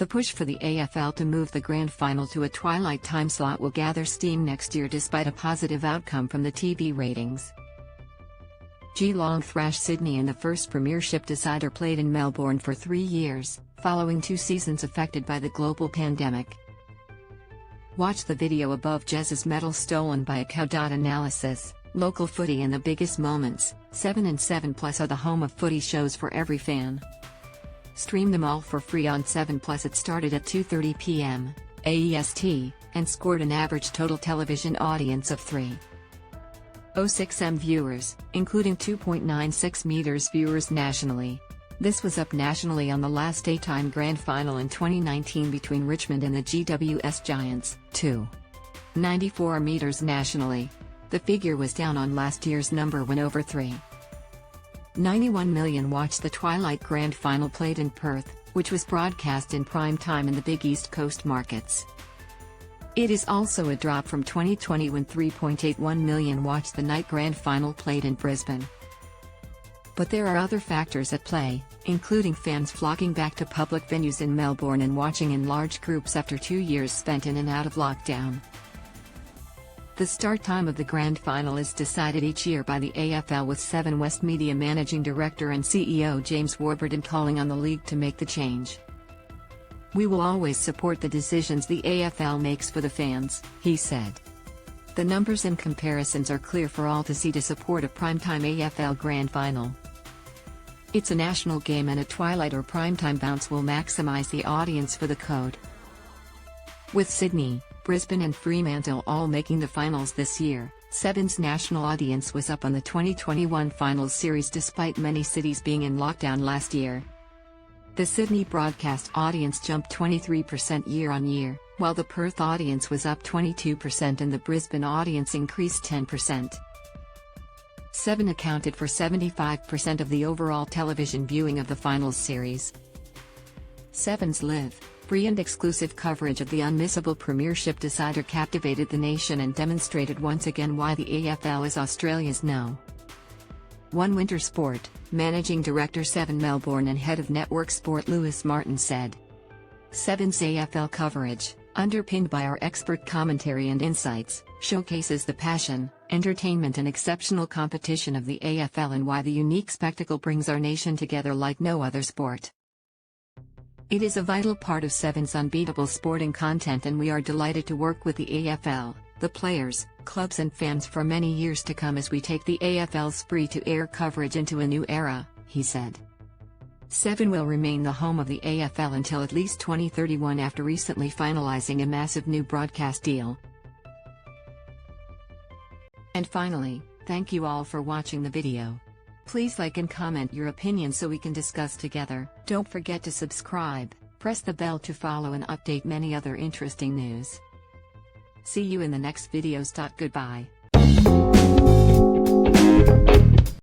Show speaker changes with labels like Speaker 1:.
Speaker 1: The push for the AFL to move the grand final to a twilight time slot will gather steam next year despite a positive outcome from the TV ratings. Geelong thrashed Sydney in the first premiership decider played in Melbourne for 3 years, following 2 seasons affected by the global pandemic. Watch the video above. Jezza's medal stolen by a cow.Analysis, local footy and the biggest moments. 7 and 7plus are the home of footy shows for every fan. Stream them all for free on 7plus. It started at 2:30 p.m. AEST, and scored an average total television audience of 3.06 viewers, including 2.96 meters viewers nationally. This was up nationally on the last daytime grand final in 2019 between Richmond and the GWS Giants, 2.94 meters nationally. The figure was down on last year's number when over 3.91 million watched the Twilight Grand Final played in Perth, which was broadcast in prime time in the big East Coast markets. It is also a drop from 2020 when 3.81 million watched the Night Grand Final played in Brisbane. But there are other factors at play, including fans flocking back to public venues in Melbourne and watching in large groups after 2 years spent in and out of lockdown. The start time of the Grand Final is decided each year by the AFL, with Seven West Media Managing Director and CEO James Warburton calling on the league to make the change. "We will always support the decisions the AFL makes for the fans," he said. "The numbers and comparisons are clear for all to see to support a primetime AFL Grand Final. It's a national game and a twilight or primetime bounce will maximize the audience for the code." With Sydney, Brisbane and Fremantle all making the finals this year, Seven's national audience was up on the 2021 finals series despite many cities being in lockdown last year. The Sydney broadcast audience jumped 23% year-on-year, while the Perth audience was up 22% and the Brisbane audience increased 10%. Seven accounted for 75% of the overall television viewing of the finals series. Seven's live, free and exclusive coverage of the unmissable premiership decider captivated the nation and demonstrated once again why the AFL is Australia's No. 1 winter sport, Managing Director Seven Melbourne and Head of Network Sport Lewis Martin said. Seven's AFL coverage, underpinned by our expert commentary and insights, showcases the passion, entertainment and exceptional competition of the AFL and why the unique spectacle brings our nation together like no other sport. It is a vital part of Seven's unbeatable sporting content and we are delighted to work with the AFL, the players, clubs and fans for many years to come as we take the AFL's free-to-air coverage into a new era, he said. Seven will remain the home of the AFL until at least 2031 after recently finalizing a massive new broadcast deal. And finally, thank you all for watching the video. Please like and comment your opinion so we can discuss together. Don't forget to subscribe, press the bell to follow and update many other interesting news. See you in the next videos. Goodbye.